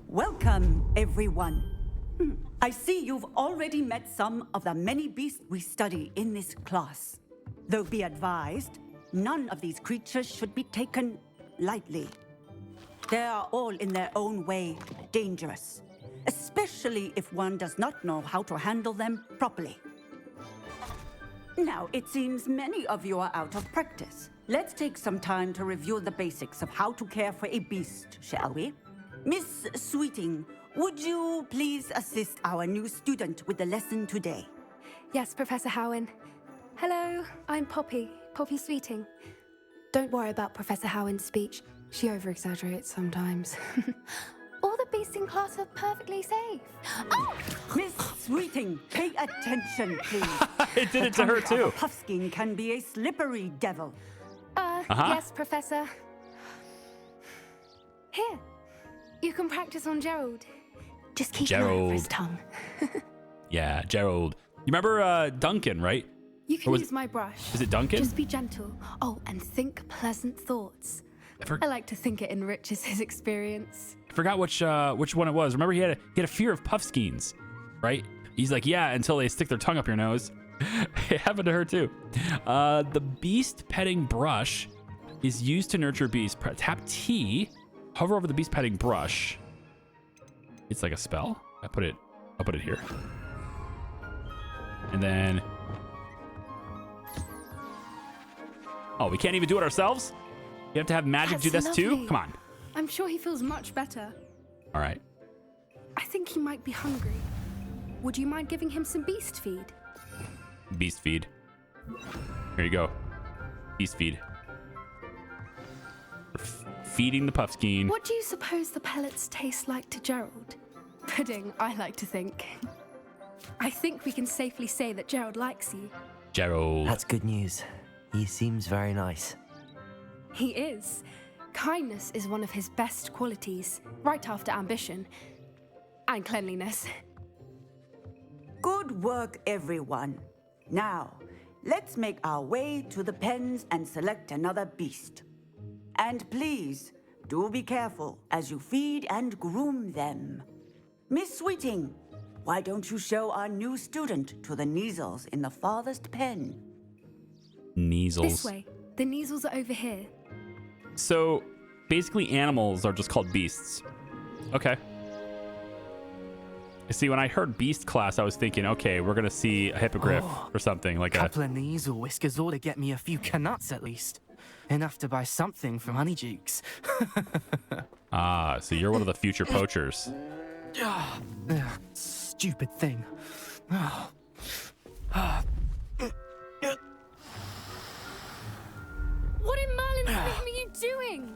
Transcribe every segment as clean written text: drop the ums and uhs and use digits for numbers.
Welcome, everyone. I see you've already met some of the many beasts we study in this class. Though be advised, none of these creatures should be taken lightly. They are all in their own way dangerous, especially if one does not know how to handle them properly. Now, it seems many of you are out of practice. Let's take some time to review the basics of how to care for a beast, shall we? Miss Sweeting, would you please assist our new student with the lesson today? Yes, Professor Howen. Hello, I'm Poppy Sweeting. Don't worry about Professor Howen's speech. She over-exaggerates sometimes. All the beasts in class are perfectly safe. Oh! Miss Sweeting, pay attention, please. It did it to her, too. Puffskein can be a slippery devil. Yes, Professor. Here, you can practice on Gerald. Just keep an eye out for his tongue. Yeah, Gerald. You remember Duncan, right? You can use my brush. Is it Duncan? Just be gentle. Oh, and think pleasant thoughts. I like to think it enriches his experience. I forgot which one it was. Remember, he had a fear of puffskeins, right? He's like, yeah, until they stick their tongue up your nose. It happened to her too. The beast petting brush is used to nurture beasts. Tap T, hover over the beast petting brush. It's like a spell. I'll put it here. And then, oh, we can't even do it ourselves? You have to have magic do this too? Come on. I'm sure he feels much better. All right. I think he might be hungry. Would you mind giving him some beast feed? Beast feed. Here you go. Beast feed. We're feeding the puffskein. What do you suppose the pellets taste like to Gerald? Pudding, I like to think. I think we can safely say that Gerald likes you. Gerald. That's good news. He seems very nice. He is. Kindness is one of his best qualities, right after ambition and cleanliness. Good work, everyone. Now, let's make our way to the pens and select another beast. And please, do be careful as you feed and groom them. Miss Sweeting, why don't you show our new student to the Neasels in the farthest pen? Neasels. This way. The Neasels are over here. So, basically animals are just called beasts. Okay. See, when I heard beast class, I was thinking, okay, we're going to see a hippogriff or something like couple of Neasel whiskers ought to get me a few canuts at least. Enough to buy something from Honeydukes. Ah, so you're one of the future poachers. Stupid thing. What in Merlin's name are you doing?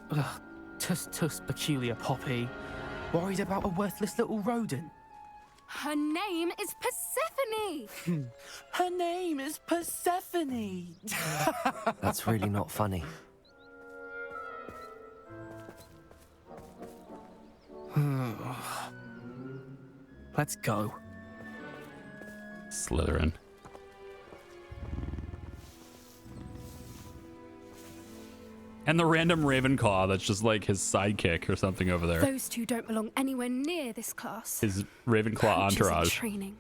Tuss, peculiar Poppy. Worried about a worthless little rodent. Her name is Persephone. Her name is Persephone. That's really not funny. Let's go. Slytherin. And the random Ravenclaw that's just like his sidekick or something over there. Those two don't belong anywhere near this class. His Ravenclaw Coaches in entourage. training.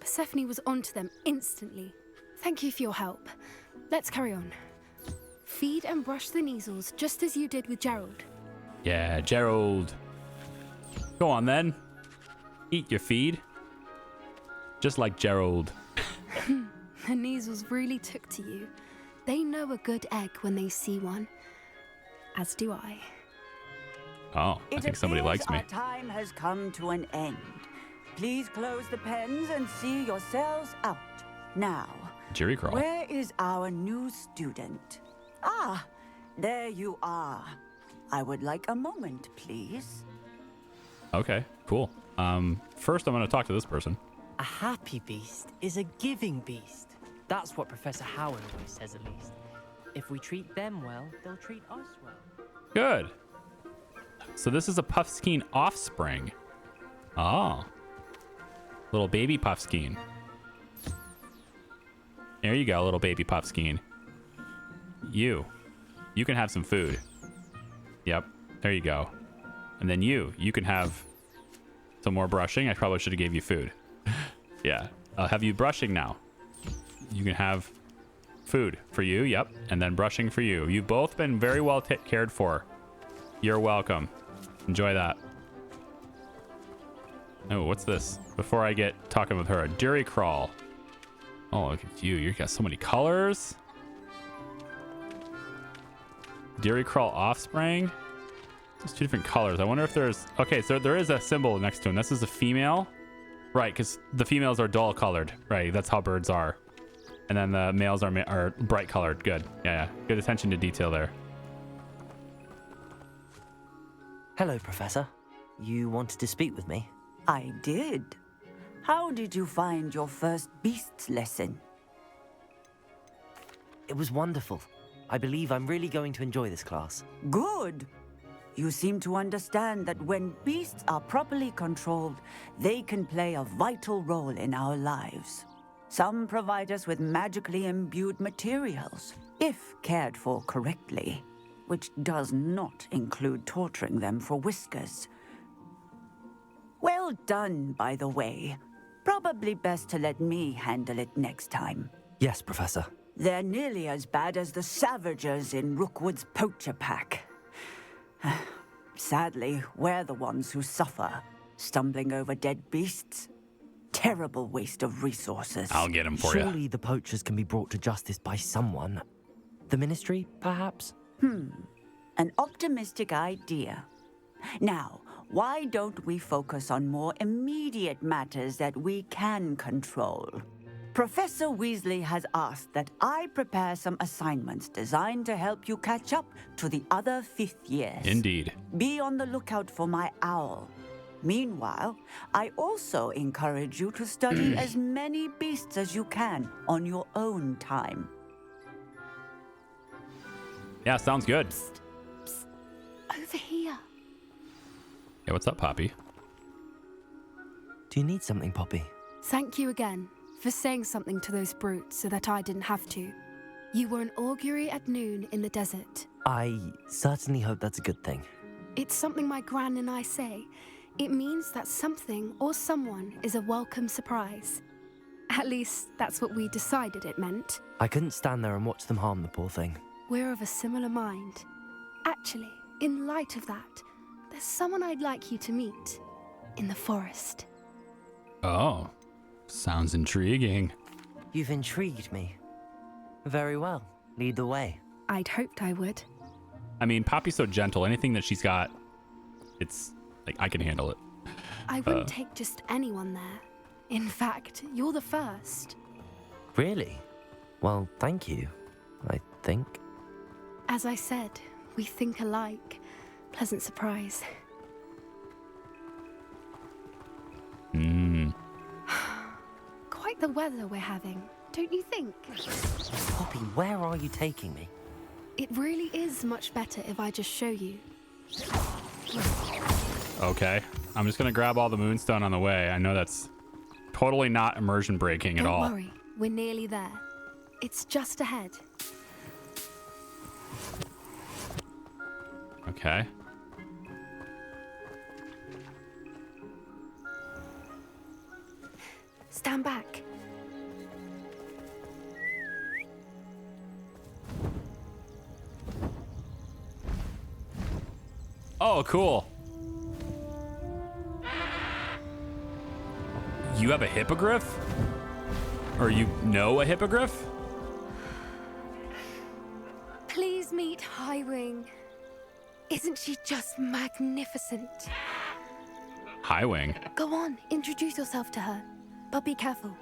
Persephone was onto them instantly. Thank you for your help. Let's carry on. Feed and brush the Neasels just as you did with Gerald. Yeah, Gerald. Go on then. Eat your feed. Just like Gerald. The Neasels really took to you. They know a good egg when they see one. As do I. Oh, I think somebody likes me. Our time has come to an end. Please close the pens and see yourselves out. Now, Jerry Crawl. where is our new student? Ah, there you are. I would like a moment, please. Okay, cool. First I'm going to talk to this person. A happy beast is a giving beast. That's what Professor Howard always says, at least. If we treat them well, they'll treat us well. Good. So this is a Puffskein offspring. Oh. Little baby Puffskein. There you go, little baby Puffskein. You can have some food. Yep, there you go. And then you can have Some more brushing. I probably should have gave you food. Yeah. I'll have you brushing now. You can have food for you. Yep. And then brushing for you. You've both been very well cared for. You're welcome. Enjoy that. Oh, what's this? Before I get talking with her, a Dairy Crawl. Oh, look at you. You got so many colors. Dairy Crawl offspring. There's 2 different colors. I wonder if there's... Okay, so there is a symbol next to him. This is a female. Right, because the females are dull colored. Right, that's how birds are. And then the males are bright colored. Good. Yeah. Good attention to detail there. Hello, Professor. You wanted to speak with me? I did. How did you find your first beasts lesson? It was wonderful. I believe I'm really going to enjoy this class. Good. You seem to understand that when beasts are properly controlled, they can play a vital role in our lives. Some provide us with magically imbued materials, if cared for correctly, which does not include torturing them for whiskers. Well done, by the way. Probably best to let me handle it next time. Yes, Professor. They're nearly as bad as the Savagers in Rookwood's poacher pack. Sadly, we're the ones who suffer, stumbling over dead beasts. Terrible waste of resources. I'll get him for you. Surely the poachers can be brought to justice by someone. The Ministry, perhaps? An optimistic idea. Now, why don't we focus on more immediate matters that we can control? Professor Weasley has asked that I prepare some assignments designed to help you catch up to the other 5th years. Indeed. Be on the lookout for my owl. Meanwhile, I also encourage you to study as many beasts as you can on your own time. Yeah, sounds good. Over here. Yeah, what's up, Poppy? Do you need something, Poppy? Thank you again for saying something to those brutes so that I didn't have to. You were an augury at noon in the desert. I certainly hope that's a good thing. It's something my gran and I say. It means that something or someone is a welcome surprise. At least, that's what we decided it meant. I couldn't stand there and watch them harm the poor thing. We're of a similar mind. Actually, in light of that, there's someone I'd like you to meet. In the forest. Oh, sounds intriguing. You've intrigued me. Very well. Lead the way. I'd hoped I would. I mean, Poppy's so gentle. Anything that she's got, it's like, I can handle it. I wouldn't take just anyone there. In fact, you're the first. Really? Well, thank you, I think. As I said, we think alike. Pleasant surprise. Quite the weather we're having, don't you think? Poppy, where are you taking me? It really is much better if I just show you. Okay. I'm just going to grab all the moonstone on the way. I know that's totally not immersion breaking at all. Don't worry, we're nearly there. It's just ahead. Okay. Stand back. Oh, cool. You have a hippogriff? Or you know a hippogriff? Please meet Highwing. Isn't she just magnificent? Highwing. Go on, introduce yourself to her. But be careful.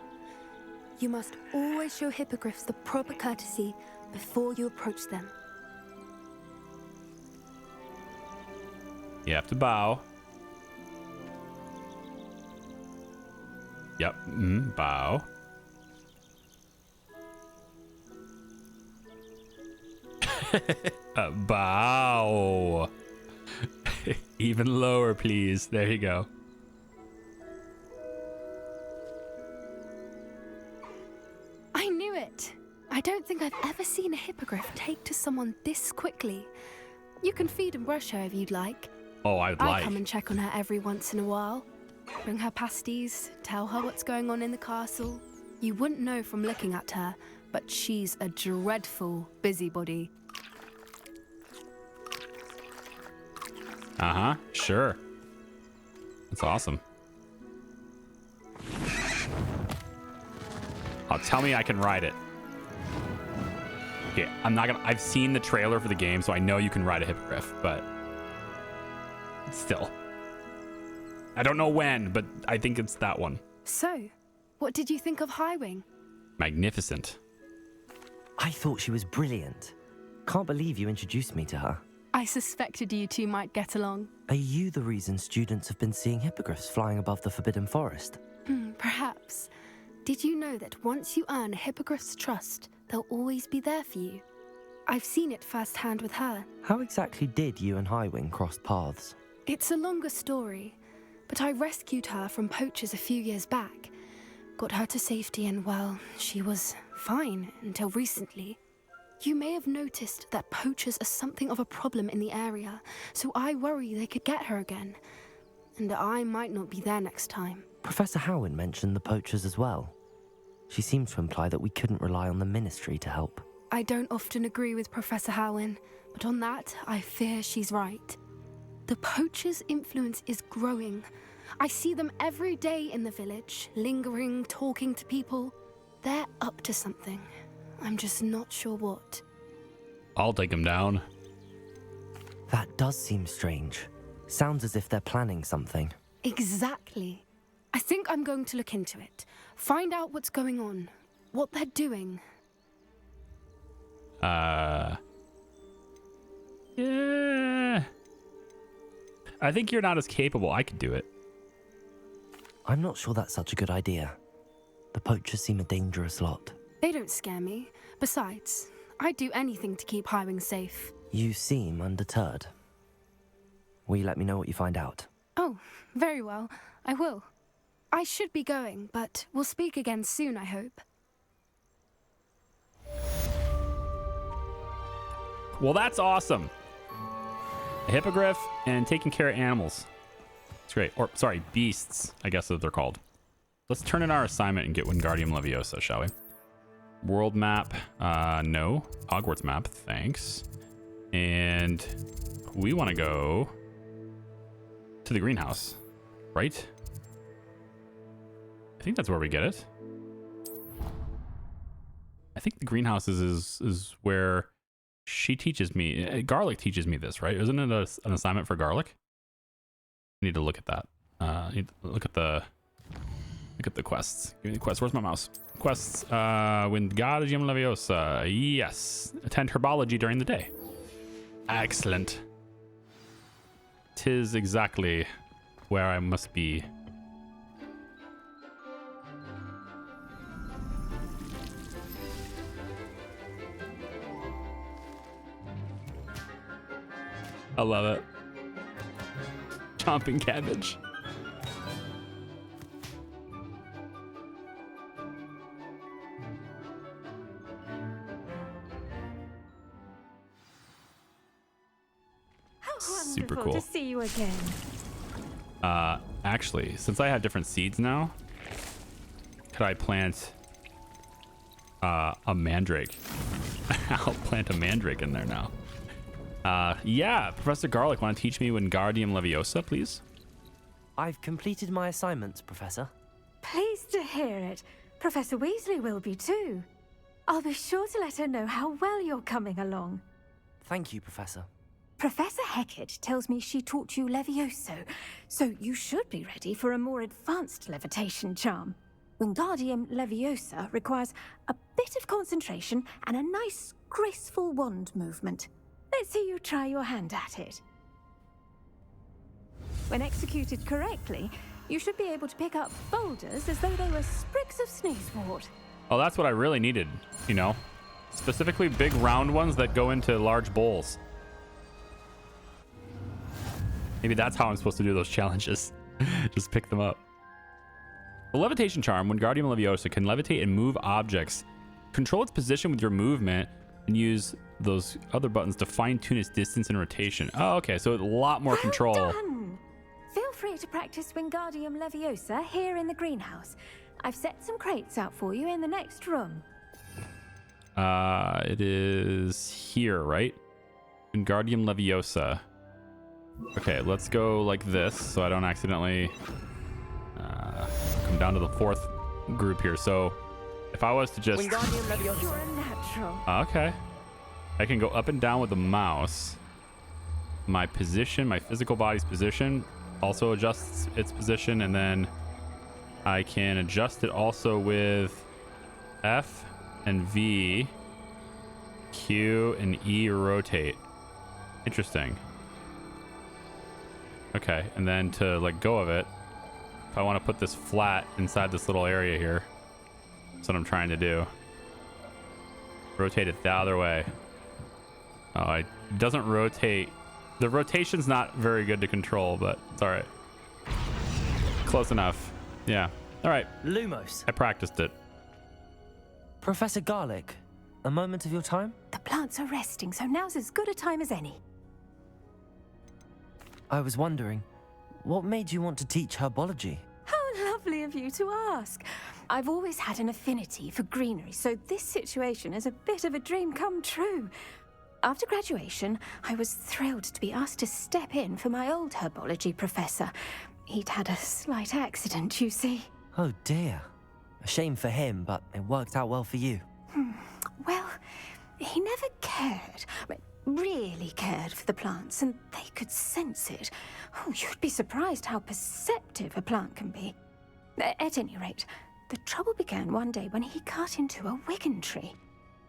You must always show hippogriffs the proper courtesy before you approach them. You have to bow. Yep. Bow. Bow. Even lower, please. There you go. I knew it. I don't think I've ever seen a hippogriff take to someone this quickly. You can feed and brush her if you'd like. Oh, I'd I like. come and check on her every once in a while. Bring her pasties, tell her what's going on in the castle. You wouldn't know from looking at her, but she's a dreadful busybody. Uh-huh, sure. That's awesome. Oh, tell me I can ride it. Okay, I'm not gonna... I've seen the trailer for the game, so I know you can ride a hippogriff, but... still. I don't know when, but I think it's that one. So, what did you think of Highwing? Magnificent. I thought she was brilliant. Can't believe you introduced me to her. I suspected you two might get along. Are you the reason students have been seeing hippogriffs flying above the Forbidden Forest? Perhaps. Did you know that once you earn a hippogriff's trust, they'll always be there for you? I've seen it firsthand with her. How exactly did you and Highwing cross paths? It's a longer story, but I rescued her from poachers a few years back. Got her to safety and, well, she was fine until recently. You may have noticed that poachers are something of a problem in the area, so I worry they could get her again. And I might not be there next time. Professor Howin mentioned the poachers as well. She seemed to imply that we couldn't rely on the Ministry to help. I don't often agree with Professor Howin, but on that, I fear she's right. The poachers' influence is growing. I see them every day in the village, lingering, talking to people. They're up to something. I'm just not sure what. I'll take him down. That does seem strange. Sounds as if they're planning something. Exactly. I think I'm going to look into it. Find out what's going on. What they're doing. Yeah. I think you're not as capable. I could do it. I'm not sure that's such a good idea. The poachers seem a dangerous lot. They don't scare me. Besides, I'd do anything to keep Highwing safe. You seem undeterred. Will you let me know what you find out? Oh, very well. I will. I should be going, but we'll speak again soon, I hope. Well, that's awesome. A hippogriff and taking care of animals. It's great. Or, sorry, beasts, I guess that they're called. Let's turn in our assignment and get Wingardium Leviosa, shall we? World map. No. Hogwarts map, thanks. And we want to go to the greenhouse, right? I think that's where we get it. I think the greenhouse is where she teaches me. Garlic teaches me this, right? Isn't it an assignment for Garlic? I need to look at that. Look at the quests. Give me the quest. Where's my mouse? Quests. Wingardium Leviosa. Yes. Attend herbology during the day. Excellent. 'Tis exactly where I must be. I love it. Chomping cabbage. Super cool. To see you again. Actually, since I have different seeds now, could I plant a mandrake? I'll plant a mandrake in there now. Yeah, Professor Garlic, want to teach me Wingardium Leviosa, please? I've completed my assignments, Professor. Pleased to hear it. Professor Weasley will be too. I'll be sure to let her know how well you're coming along. Thank you, Professor. Professor Hecat tells me she taught you Levioso, so you should be ready for a more advanced levitation charm. Wingardium Leviosa requires a bit of concentration and a nice, graceful wand movement. Let's see you try your hand at it. When executed correctly, you should be able to pick up boulders as though they were sprigs of sneezewort. Oh, that's what I really needed, you know? Specifically big round ones that go into large bowls. Maybe that's how I'm supposed to do those challenges. Just pick them up. The levitation charm, Wingardium Leviosa, can levitate and move objects. Control its position with your movement and use those other buttons to fine-tune its distance and rotation. Oh, okay, so a lot more control. Well done. Feel free to practice Wingardium Leviosa here in the greenhouse. I've set some crates out for you in the next room. It is here, right? Wingardium Leviosa. Okay, let's go like this so I don't accidentally come down to the fourth group here. So if I was to just... Wingardium Leviosa. You're a natural. Okay. I can go up and down with the mouse. My position, my physical body's position also adjusts its position, and then I can adjust it also with F and V, Q and E rotate. Interesting. Okay, and then to let go of it, if I want to put this flat inside this little area here, that's what I'm trying to do. Rotate it the other way. Oh, it doesn't rotate. The rotation's not very good to control, but it's all right. Close enough. Yeah. All right. Lumos. I practiced it. Professor Garlic, a moment of your time? The plants are resting, so now's as good a time as any. I was wondering, what made you want to teach herbology? How lovely of you to ask. I've always had an affinity for greenery, so this situation is a bit of a dream come true. After graduation, I was thrilled to be asked to step in for my old herbology professor. He'd had a slight accident, you see. Oh dear. A shame for him, but it worked out well for you. Well, he never cared, really cared for the plants, and they could sense it. Oh, you'd be surprised how perceptive a plant can be. At any rate, the trouble began one day when he cut into a wigan tree.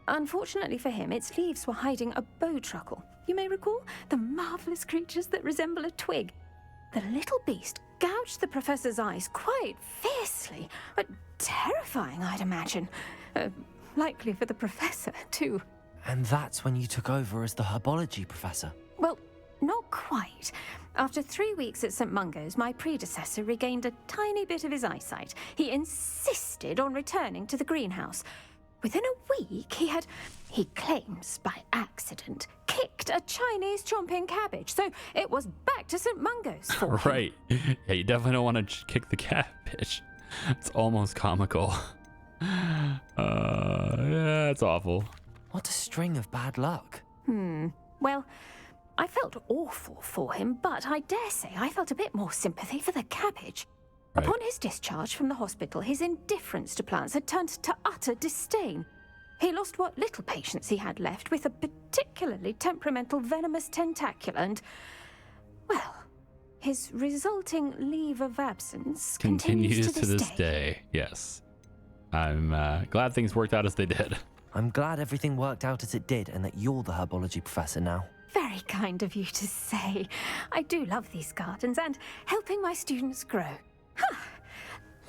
Unfortunately for him, its leaves were hiding a bowtruckle. You may recall the marvelous creatures that resemble a twig. The little beast gouged the professor's eyes quite fiercely, but terrifying, I'd imagine. Likely for the professor, too. And that's when you took over as the herbology professor? Well, not quite. After 3 weeks at St. Mungo's, my predecessor regained a tiny bit of his eyesight. He insisted on returning to the greenhouse. Within a week, he claims by accident, kicked a Chinese chomping cabbage. So it was back to St. Mungo's for him. Right. Yeah, you definitely don't want to kick the cabbage. It's almost comical. Yeah, it's awful. What a string of bad luck. Well, I felt awful for him, but I dare say I felt a bit more sympathy for the cabbage. Right. Upon his discharge from the hospital, his indifference to plants had turned to utter disdain. He lost what little patience he had left with a particularly temperamental venomous tentacula, and, well, his resulting leave of absence continues to this day. Yes. I'm glad things worked out as they did. I'm glad everything worked out as it did and that you're the herbology professor now. Very kind of you to say. I do love these gardens and helping my students grow.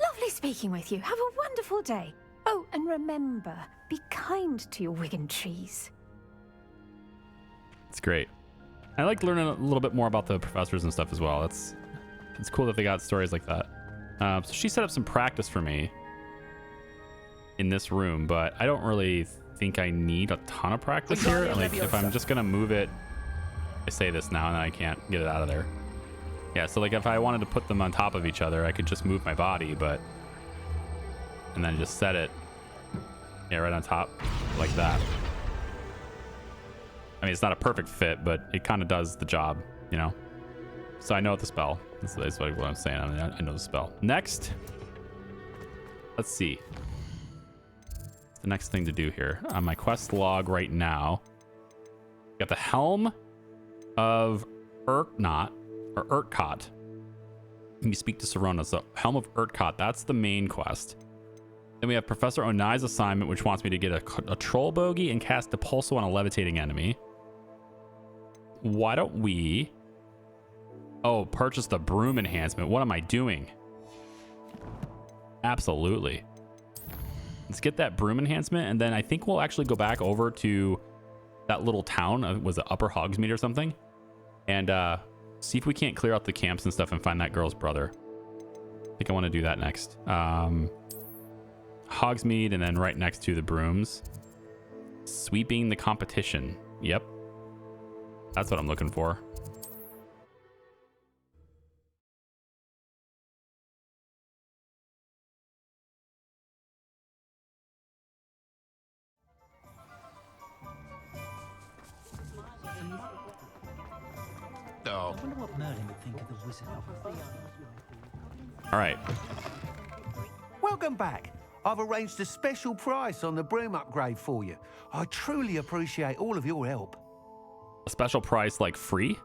Lovely speaking with you. Have a wonderful day. Oh, and remember, be kind to your wigan trees. It's great. I like learning a little bit more about the professors and stuff as well. It's cool that they got stories like that. So she set up some practice for me in this room, but I don't really think I need a ton of practice here. Like, if I'm just gonna move it, I say this now and then I can't get it out of there. Yeah, so like if I wanted to put them on top of each other, I could just move my body, and then just set it, yeah, right on top like that. I mean, it's not a perfect fit, but it kind of does the job, you know? So I know the spell. That's what I'm saying. I mean, I know the spell. Next, let's see. What's the next thing to do here? On my quest log right now, got the Helm of Urtkot. You speak to Serona. So Helm of Urtkot, that's the main quest. Then we have Professor Onai's assignment, which wants me to get a troll bogey and cast Depulso on a levitating enemy. Why don't we... Oh, purchase the broom enhancement. What am I doing? Absolutely. Let's get that broom enhancement, and then I think we'll actually go back over to that little town. Was it Upper Hogsmeade or something? And see if we can't clear out the camps and stuff and find that girl's brother. I think I want to do that next. Hogsmeade, and then right next to the brooms. Sweeping the competition. Yep. That's what I'm looking for. go. I wonder what Merlin would think of the wizard. All right. Welcome back. I've arranged a special price on the broom upgrade for you. I truly appreciate all of your help. A special price like free?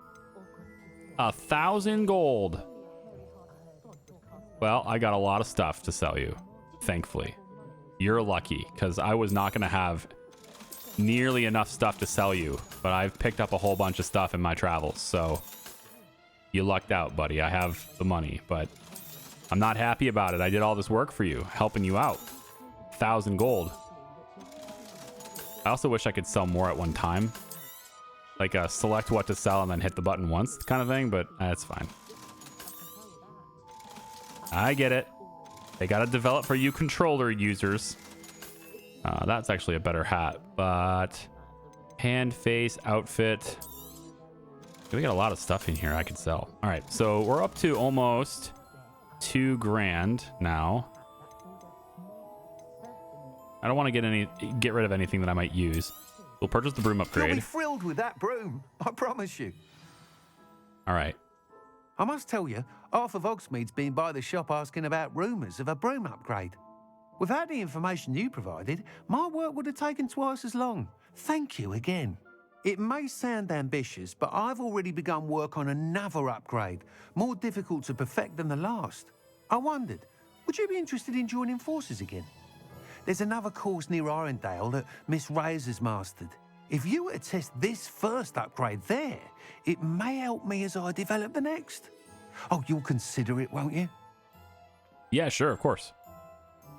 1,000 gold. Well, I got a lot of stuff to sell you, thankfully. You're lucky, because I was not going to have nearly enough stuff to sell you, but I've picked up a whole bunch of stuff in my travels, so you lucked out, buddy. I have the money, but I'm not happy about it. I did all this work for you, helping you out. 1,000 gold. I also wish I could sell more at one time. Like select what to sell and then hit the button once kind of thing, but that's fine. I get it. They got to develop for you controller users. That's actually a better hat, but hand, face, outfit. We got a lot of stuff in here I could sell. All right, so we're up to almost 2 grand now. I don't want to get rid of anything that I might use. We'll purchase the broom upgrade. You'll be thrilled with that broom, I promise you. All right. I must tell you, half of Hogsmeade's been by the shop asking about rumours of a broom upgrade. Without the information you provided, my work would have taken twice as long. Thank you again. It may sound ambitious, but I've already begun work on another upgrade, more difficult to perfect than the last. I wondered, would you be interested in joining forces again? There's another course near Arendelle that Miss Reyes has mastered. If you were to test this first upgrade there, it may help me as I develop the next. Oh, you'll consider it, won't you? Yeah, sure, of course.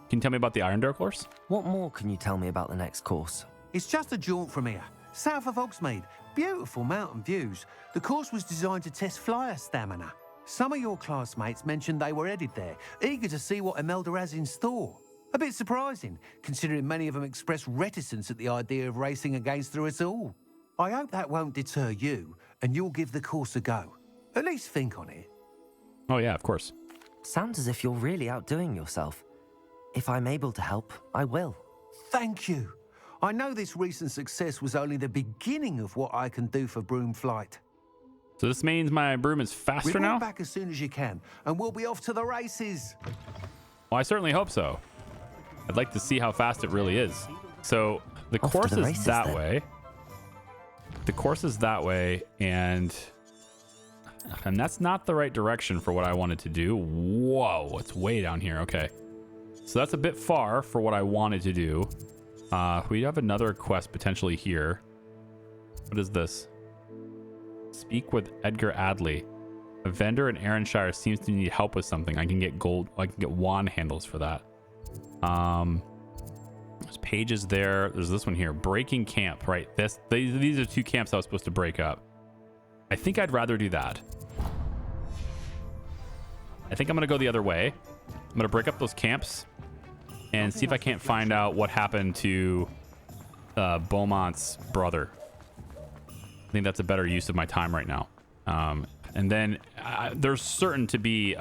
Can you tell me about the Arendelle course? What more can you tell me about the next course? It's just a jaunt from here, south of Hogsmeade. Beautiful mountain views. The course was designed to test flyer stamina. Some of your classmates mentioned they were headed there, eager to see what Imelda has in store. A bit surprising, considering many of them expressed reticence at the idea of racing against her at all. I hope that won't deter you, and you'll give the course a go. At least think on it. Oh, yeah, of course. Sounds as if you're really outdoing yourself. If I'm able to help, I will. Thank you. I know this recent success was only the beginning of what I can do for broom flight. So this means my broom is faster Report now? back as soon as you can, and we'll be off to the races. Well, I certainly hope so. I'd like to see how fast it really is. So the Off to course the is races, that then. way. The course is that way, and that's not the right direction for what I wanted to do. Whoa, it's way down here. Okay. So that's a bit far for what I wanted to do. We have another quest potentially here. What is this? Speak with Edgar Adley. A vendor in Arrenshire seems to need help with something. I can get gold. I can get wand handles for that. There's pages there. There's this one here. Breaking camp. Right. These are 2 camps I was supposed to break up. I think I'd rather do that. I think I'm going to go the other way. I'm going to break up those camps and see if I can't find out what happened to Beaumont's brother. I think that's a better use of my time right now. And then there's certain to be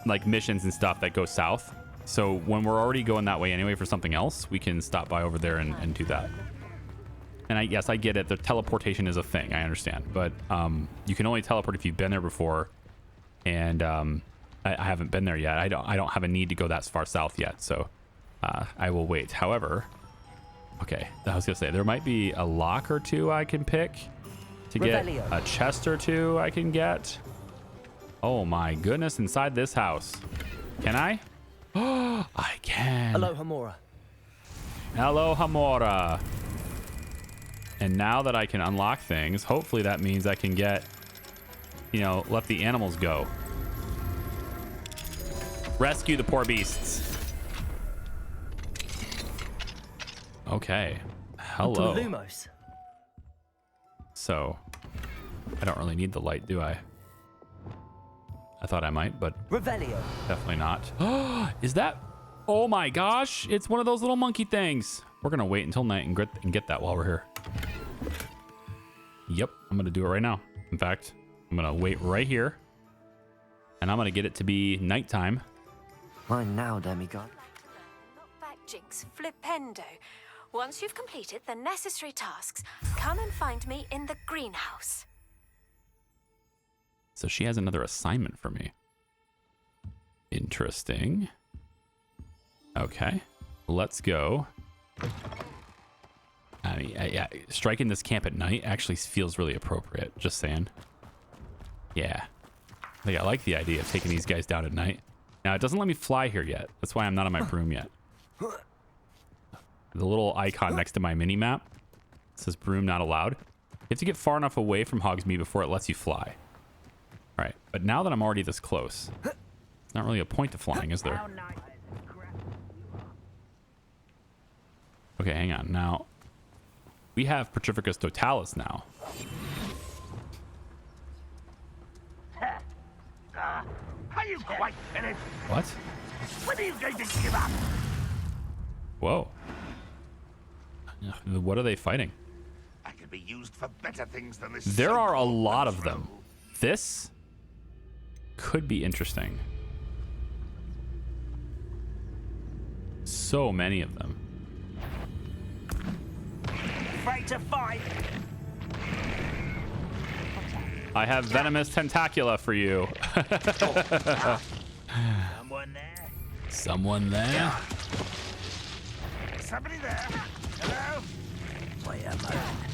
like missions and stuff that go south. So when we're already going that way anyway for something else, we can stop by over there and do that. And yes, I get it. The teleportation is a thing. I understand. But you can only teleport if you've been there before. And I haven't been there yet. I don't have a need to go that far south yet. So I will wait. However, okay, I was going to say, there might be a lock or 2 I can pick to get a chest or 2 I can get. Oh my goodness, inside this house. Can I? Oh, I can. Hello, Hamora. Hello, Hamora. And now that I can unlock things, hopefully that means I can get, let the animals go. Rescue the poor beasts. Okay. Hello. Lumos. So, I don't really need the light, do I? I thought I might, but Revelio. Definitely not. Is that? Oh my gosh! It's one of those little monkey things. We're gonna wait until night and get that while we're here. Yep, I'm gonna do it right now. In fact, I'm gonna wait right here, and I'm gonna get it to be nighttime. Mine now, demigod. Not back, Jinx. Flipendo. Once you've completed the necessary tasks, come and find me in the greenhouse. So she has another assignment for me. Interesting. Okay, let's go. I mean, yeah, striking this camp at night actually feels really appropriate. Just saying. Yeah. I like the idea of taking these guys down at night. Now, it doesn't let me fly here yet. That's why I'm not on my broom yet. The little icon next to my mini-map says broom not allowed. You have to get far enough away from Hogsmeade before it lets you fly. All right, but now that I'm already this close, there's not really a point to flying, is there? Okay, hang on. Now, we have Petrificus totalis now. Are you quite finished? What? When are you going to give up? Whoa. What are they fighting? I could be used for better things than this. There are a lot of them. This could be interesting. So many of them. Afraid to fight. I have venomous tentacula for you. Someone there? Someone there? Somebody there? Hello?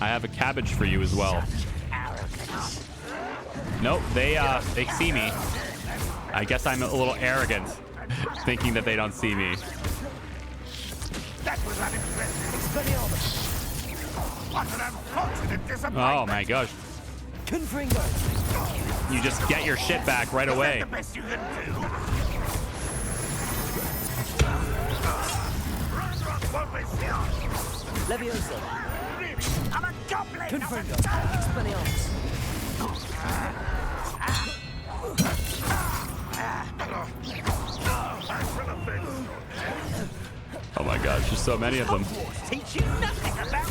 I have a cabbage for you as well. Nope, they see me. I guess I'm a little arrogant, thinking that they don't see me. That was unimpressive. What an unfortunate disappointment. Oh my gosh. You just get your shit back right away. The best you can do. Leviosa. I'm a goblin. Oh my gosh, there's so many of them. Teach you nothing about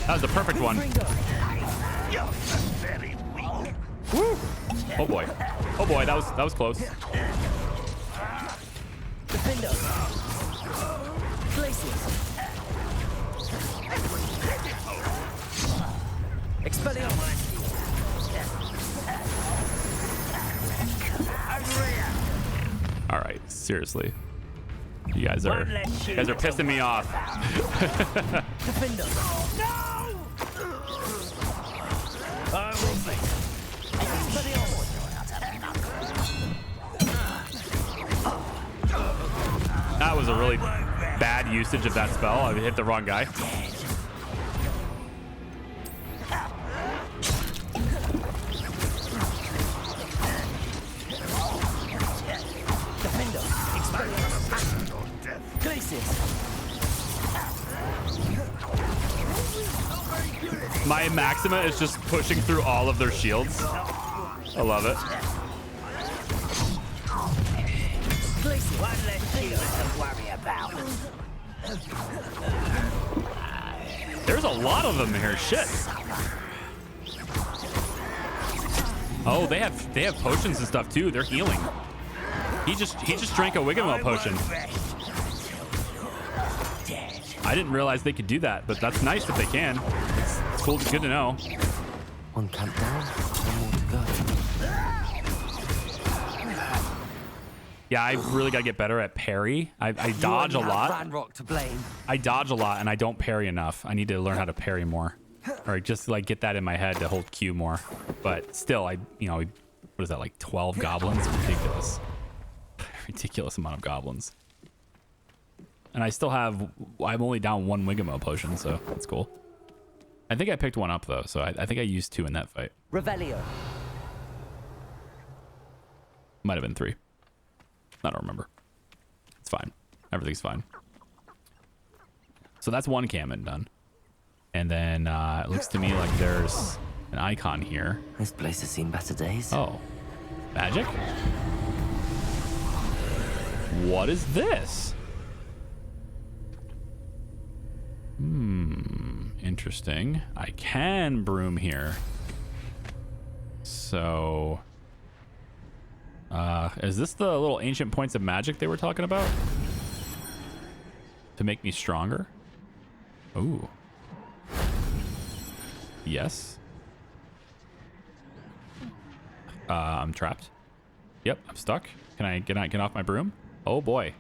That was the perfect one. You're very weak. Woo. Oh boy. Oh boy, that was close. All right, seriously. You guys are pissing me off. That was a really bad usage of that spell. I hit the wrong guy. My Maxima is just pushing through all of their shields. I love it. There's a lot of them here. Shit. Oh, they have potions and stuff too. They're healing. He just drank a Wigamo potion. I didn't realize they could do that, but that's nice if they can. It's cool. It's good to know. One camp down, one more to go. Yeah, I really got to get better at parry. I dodge a lot. Ranrock to blame. I dodge a lot and I don't parry enough. I need to learn how to parry more, or just like get that in my head to hold Q more. But still, what is that, like 12 goblins? Ridiculous. Ridiculous amount of goblins. And I still have, I'm only down one Wigamo potion, so that's cool. I think I picked one up though, so I think I used 2 in that fight. Revelio. Might have been 3. I don't remember. It's fine. Everything's fine. So that's one Kamen done. And then it looks to me like there's an icon here. This place has seen better days. Oh. Magic? What is this? Interesting. I can broom here. So... is this the little ancient points of magic they were talking about? To make me stronger? Ooh. I'm trapped. Yep, I'm stuck. Can I get off my broom? Oh boy.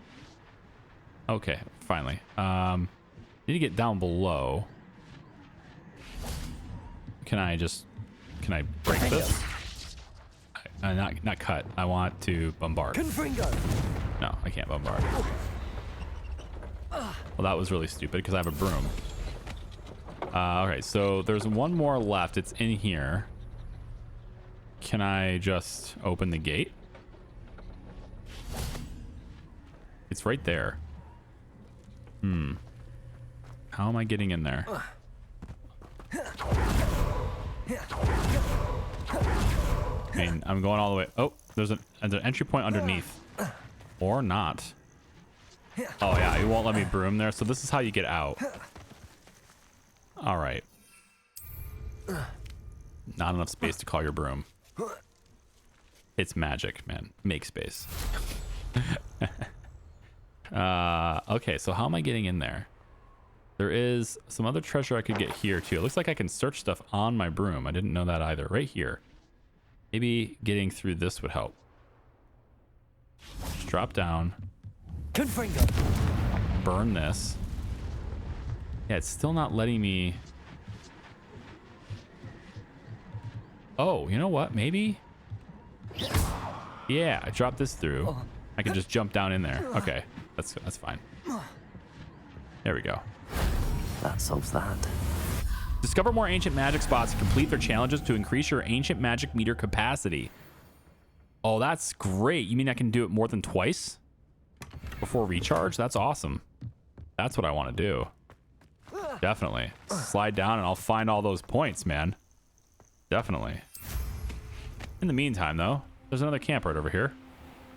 Okay, finally. Need to get down below. Can I break this? Not cut. I want to bombard. No, I can't bombard. Well, that was really stupid because I have a broom. Okay, so there's one more left. It's in here. Can I just open the gate? It's right there. How am I getting in there? I mean, I'm going all the way. Oh, there's an entry point underneath. Or not. Oh, yeah, it won't let me broom there. So this is how you get out. All right. Not enough space to call your broom. It's magic, man. Make space. Okay, so how am I getting in there? There is some other treasure I could get here, too. It looks like I can search stuff on my broom. I didn't know that either. Right here. Maybe getting through this would help. Just drop down. Burn this. Yeah, it's still not letting me... Oh, you know what? Maybe... Yeah, I dropped this through. I can just jump down in there. Okay, that's fine. There we go. That solves that. Discover more ancient magic spots and complete their challenges to increase your ancient magic meter capacity. Oh, that's great. You mean I can do it more than twice before recharge? That's awesome. That's what I want to do. Definitely. Slide down and I'll find all those points, man. Definitely. In the meantime, though, there's another camp right over here.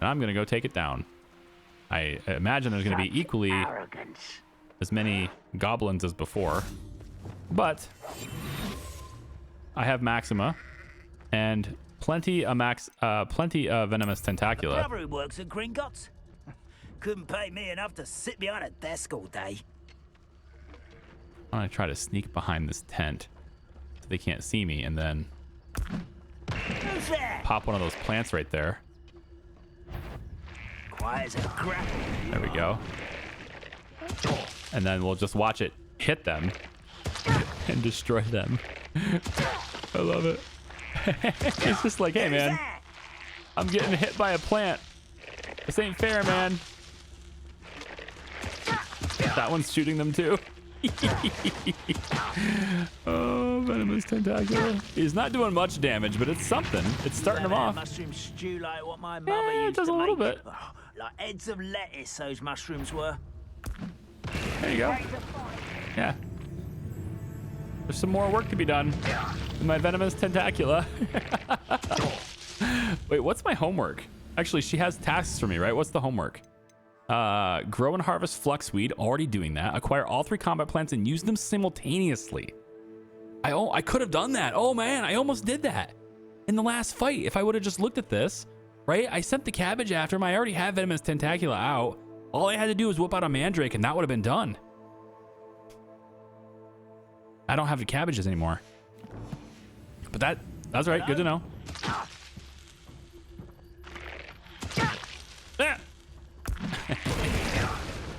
And I'm going to go take it down. I imagine there's going to be equally as many goblins as before. But I have Maxima and plenty of venomous tentacula. Brother who works at Gringotts. Couldn't pay me enough to sit behind a desk all day. I'm gonna try to sneak behind this tent so they can't see me, and then Who's there? pop one of those plants right there. Quiet as a grapple. There we go. And then we'll just watch it hit them and destroy them. I love it. It's just like, hey man, I'm getting hit by a plant. This ain't fair, man. That one's shooting them too. Oh, venomous tentacula. He's not doing much damage, but it's something. It's starting him off. Mushroom stew like what my mother Yeah, it used does to a little make. bit. Oh, like heads of lettuce, those mushrooms were. There you go. Yeah. There's some more work to be done with my venomous tentacula. Wait, what's my homework? Actually, she has tasks for me, right? What's the homework? Grow and harvest fluxweed. Already doing that. Acquire all 3 combat plants and use them simultaneously. I could have done that. Oh man, I almost did that in the last fight. If I would have just looked at this, right? I sent the cabbage after him. I already have venomous tentacula out. All I had to do was whip out a mandrake and that would have been done. I don't have the cabbages anymore. But that's right. Good to know. Ah.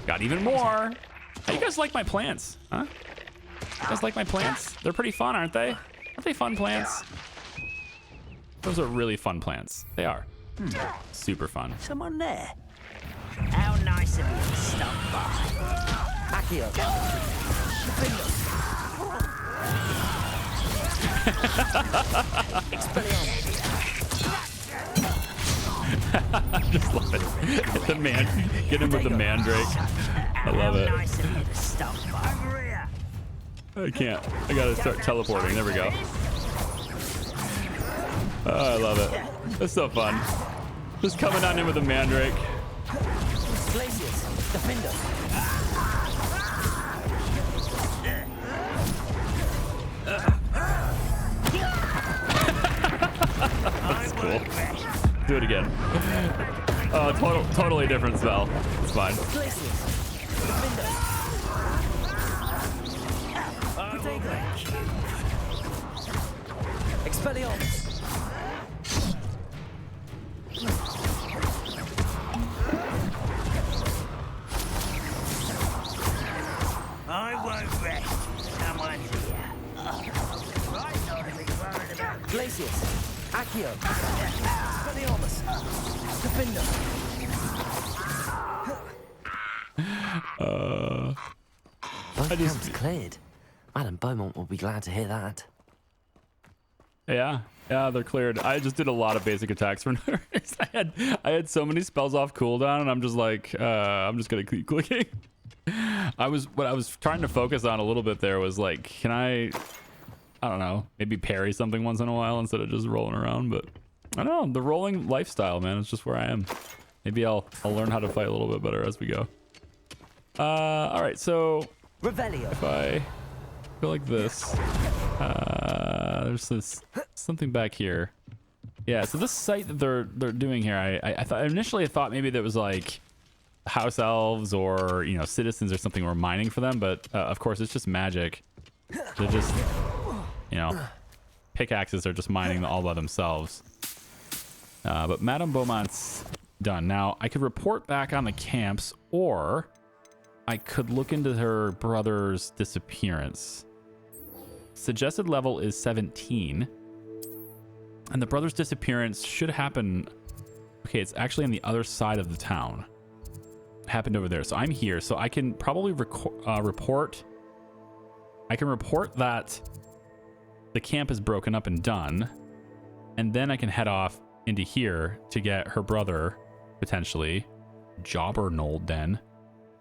Got even more. How you guys like my plants? Huh? You guys like my plants? They're pretty fun, aren't they? Aren't they fun plants? Those are really fun plants. They are. Super fun. Someone there. How nice of you to stop by. Accio. I just love it. Get him with the mandrake. I love it. Nice of you to stop by. I can't. I gotta start teleporting. There we go. Oh, I love it. It's so fun. Just coming on in with a mandrake. That's cool. Do it again. Oh, totally different spell. It's fine. finger. Both camps cleared. Madam Beaumont will be glad to hear that. Yeah, they're cleared. I just did a lot of basic attacks for no reason. I had so many spells off cooldown, and I'm just like, I'm just gonna keep clicking. What I was trying to focus on a little bit there was like, can I don't know, maybe parry something once in a while instead of just rolling around. But I don't know, the rolling lifestyle, man, it's just where I am. Maybe I'll learn how to fight a little bit better as we go. All right, so Revelio. if I go like this, there's something back here. Yeah, so this site that they're doing here, I thought initially I thought maybe that was like house elves or, you know, citizens or something were mining for them, but of course it's just magic. They're just, you know, pickaxes are just mining all by themselves. But Madame Beaumont's done. Now I could report back on the camps, or I could look into her brother's disappearance. Suggested level is 17. And the brother's disappearance should happen. Okay, it's actually on the other side of the town. It happened over there. So I'm here. So I can probably report. I can report that the camp is broken up and done. And then I can head off into here to get her brother, potentially. Jobbernold den.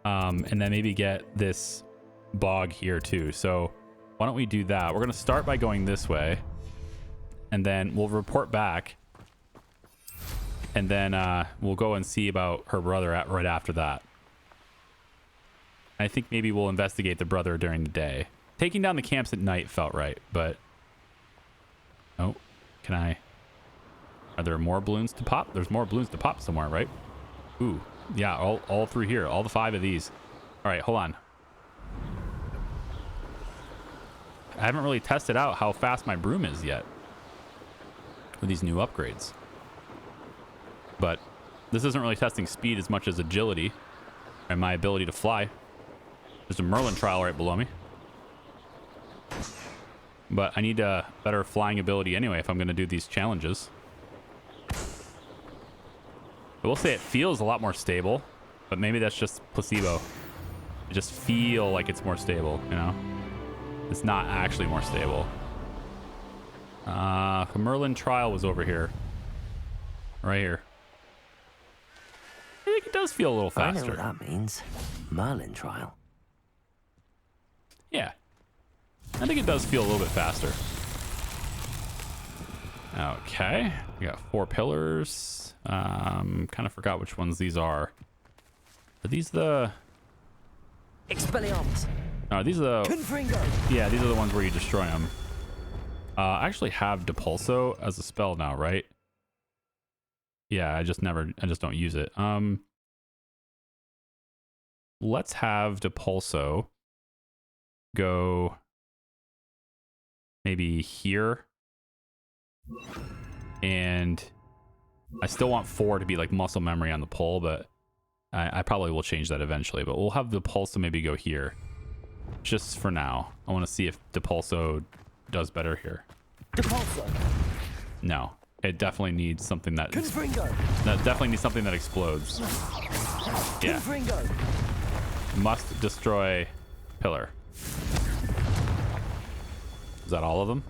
And then maybe get this bog here too. So why don't we do that? We're going to start by going this way. And then we'll report back. And then we'll go and see about her brother right after that. I think maybe we'll investigate the brother during the day. Taking down the camps at night felt right, but... Oh, can I... Are there more balloons to pop? There's more balloons to pop somewhere, right? Ooh, yeah, all through here. All the 5 of these. All right, hold on. I haven't really tested out how fast my broom is yet with these new upgrades. But this isn't really testing speed as much as agility and my ability to fly. There's a Merlin trial right below me. But I need a better flying ability anyway if I'm going to do these challenges. I will say it feels a lot more stable, but maybe that's just placebo. I just feel like it's more stable, you know? It's not actually more stable. The Merlin trial was over here. Right here. I think it does feel a little faster. I know what that means. Merlin trial. Yeah. I think it does feel a little bit faster. Okay. We got 4 pillars. Kind of forgot which ones these are. Are these the... Expelliarmus. No, these are the... Confringo. Yeah, these are the ones where you destroy them. I actually have Depulso as a spell now, right? Yeah, I just don't use it. Let's have Depulso go maybe here. And I still want 4 to be like muscle memory on the pole, but I probably will change that eventually. But we'll have Depulso maybe go here. Just for now. I want to see if Depulso does better here. Depulso. No. It definitely needs something that... Confringo. That definitely needs something that explodes. Yeah. Confringo. Must destroy pillar. Is that all of them?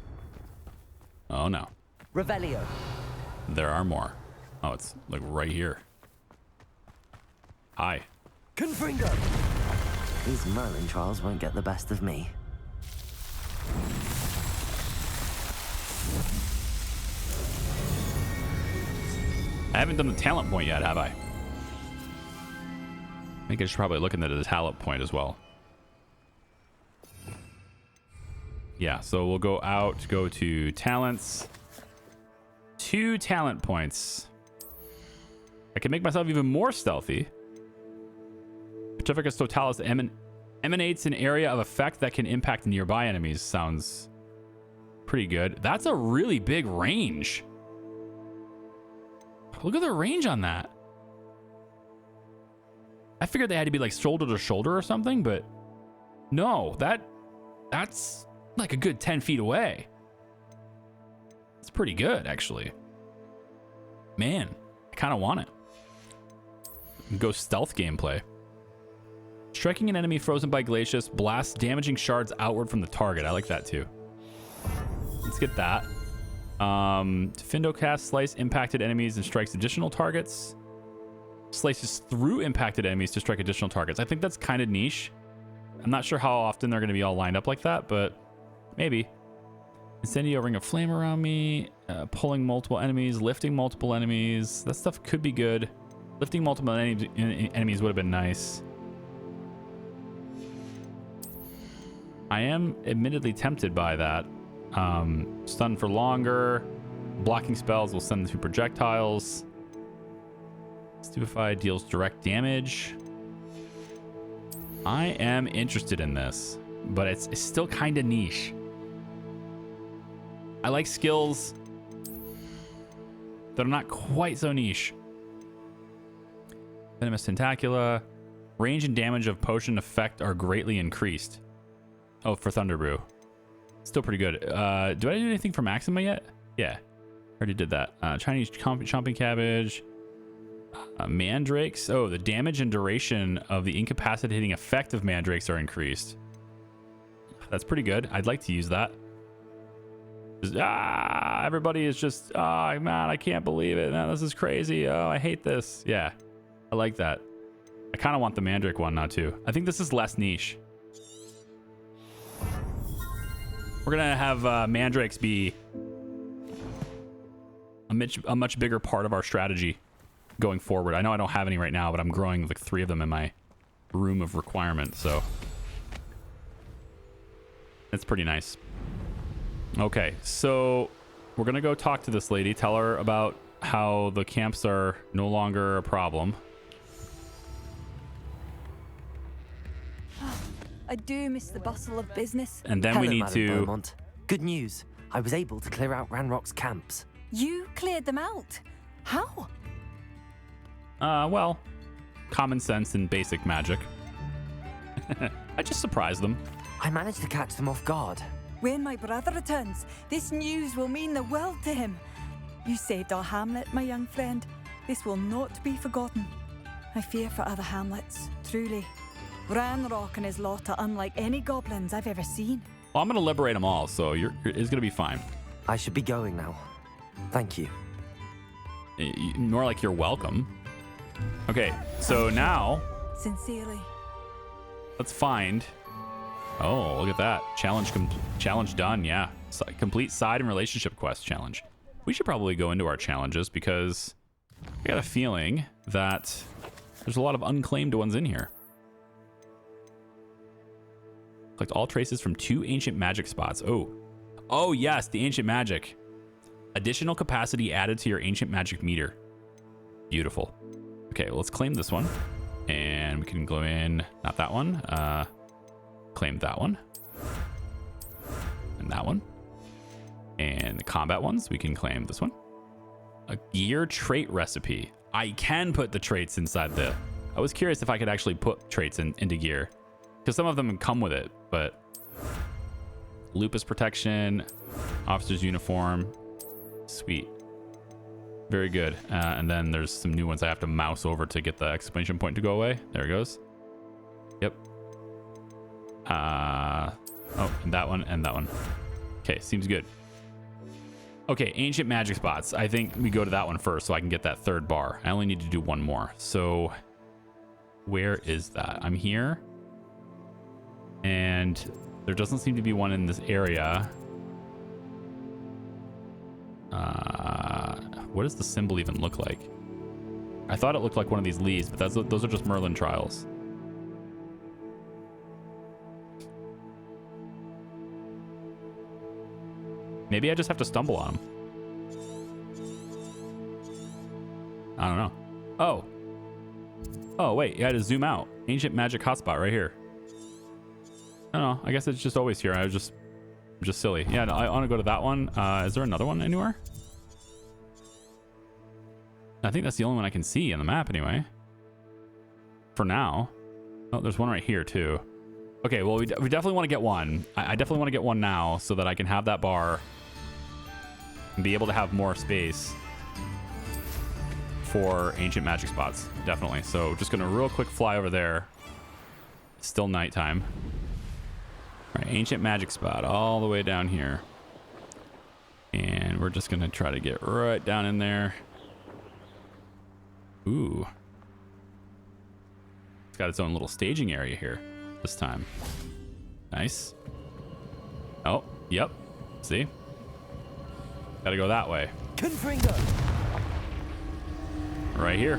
Oh no. Revelio. There are more. Oh, it's like right here. Hi. Confringo. These Merlin trials won't get the best of me. I haven't done the talent point yet, have I? I think I should probably look into the talent point as well. Yeah, so we'll go out, go to talents. 2 talent points. I can make myself even more stealthy. Petrificus Totalis emanates an area of effect that can impact nearby enemies. Sounds pretty good. That's a really big range. Look at the range on that. I figured they had to be like shoulder to shoulder or something, but no, that's like a good 10 feet away. It's pretty good, actually. Man, I kind of want it. go stealth gameplay. Striking an enemy frozen by glacius blasts damaging shards outward from the target. I like that too. Let's get that. Findo cast slice impacted enemies and strikes additional targets. Slices through impacted enemies to strike additional targets. I think that's kind of niche. I'm not sure how often they're going to be all lined up like that, but maybe. Incendio ring of flame around me. Pulling multiple enemies. Lifting multiple enemies. That stuff could be good. Lifting multiple enemies would have been nice. I am admittedly tempted by that. Stun for longer. Blocking spells will send them through projectiles. Stupefy deals direct damage. I am interested in this, but it's still kind of niche. I like skills that are not quite so niche. Venomous Tentacula. Range and damage of potion effect are greatly increased. Oh, for Thunderbrew. Still pretty good. Do I do anything for Maxima yet? Yeah, already did that. Chinese chomping cabbage. Mandrakes. Oh, the damage and duration of the incapacitating effect of mandrakes are increased. That's pretty good. I'd like to use that. Everybody is just, oh man, I can't believe it. Man, this is crazy. Oh, I hate this. Yeah, I like that. I kind of want the mandrake one now too. I think this is less niche. We're gonna have mandrakes be a much bigger part of our strategy going forward. I know I don't have any right now, but I'm growing like 3 of them in my room of requirements, so it's pretty nice. Okay, so we're gonna go talk to this lady, tell her about how the camps are no longer a problem. I do miss the bustle of business. And then we need to... Beaumont. Good news. I was able to clear out Ranrock's camps. You cleared them out? How? Well, common sense and basic magic. I just surprised them. I managed to catch them off guard. When my brother returns, this news will mean the world to him. You saved our hamlet, my young friend. This will not be forgotten. I fear for other hamlets, truly. Ranrock and his lot are unlike any goblins I've ever seen. Well, I'm going to liberate them all, so it's going to be fine. I should be going now. Thank you. More like you're welcome. Okay, so now... Sincerely. Let's find... Oh, look at that. Challenge done, yeah. Complete side and relationship quest challenge. We should probably go into our challenges because I got a feeling that there's a lot of unclaimed ones in here. Collect all traces from 2 ancient magic spots. Oh yes, the ancient magic. Additional capacity added to your ancient magic meter. Beautiful. Okay, well, let's claim this one. And we can go in, not that one. Claim that one. And that one. And the combat ones, we can claim this one. A gear trait recipe. I can put the traits inside the... I was curious if I could actually put traits into gear. Because some of them come with it, but... Lupus protection. Officer's uniform. Sweet. Very good. And then there's some new ones I have to mouse over to get the exclamation point to go away. There it goes. Yep. Oh, and that one and that one. Okay, seems good. Okay, ancient magic spots. I think we go to that one first so I can get that 3rd bar. I only need to do 1 more. So where is that? I'm here. And there doesn't seem to be one in this area. What does the symbol even look like? I thought it looked like one of these leaves, but those are just Merlin trials. Maybe I just have to stumble on them. I don't know. Oh, wait. You had to zoom out. Ancient magic hotspot right here. I don't know. I guess it's just always here. I'm just silly. Yeah, no, I want to go to that one. Is there another one anywhere? I think that's the only one I can see on the map anyway. For now. Oh, there's one right here too. Okay, well, we definitely want to get one. I definitely want to get one now so that I can have that bar and be able to have more space for ancient magic spots, definitely. So just gonna real quick fly over there. It's still nighttime. All right, ancient magic spot all the way down here. And we're just gonna try to get right down in there. Ooh. It's got its own little staging area here this time. Nice. Oh, yep. See? Gotta go that way. Confringo. Right here.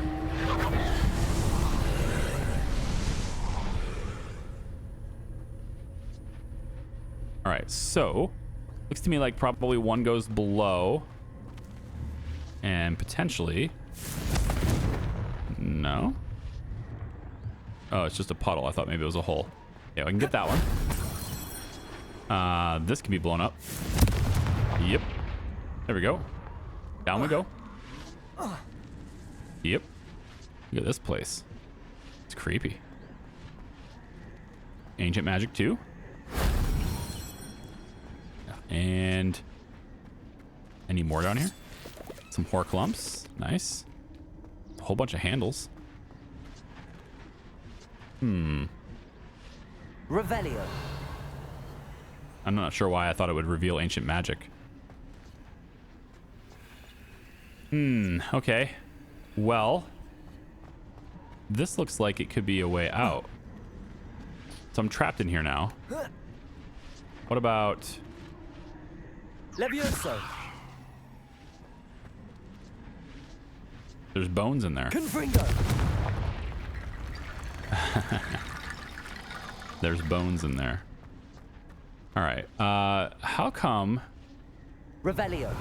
All right, so looks to me like probably one goes below and potentially no. Oh, it's just a puddle. I thought maybe it was a hole. Yeah, I can get that one. This can be blown up. Yep. There we go. Down we go. Yep. Look at this place. It's creepy. Ancient magic too. And any more down here? Some horror clumps. Nice. A whole bunch of handles. Revelio. I'm not sure why I thought it would reveal ancient magic. Okay. Well, this looks like it could be a way out. So I'm trapped in here now. What about... Levioso. There's bones in there. Confringo. There's bones in there. All right. How come... Revelio.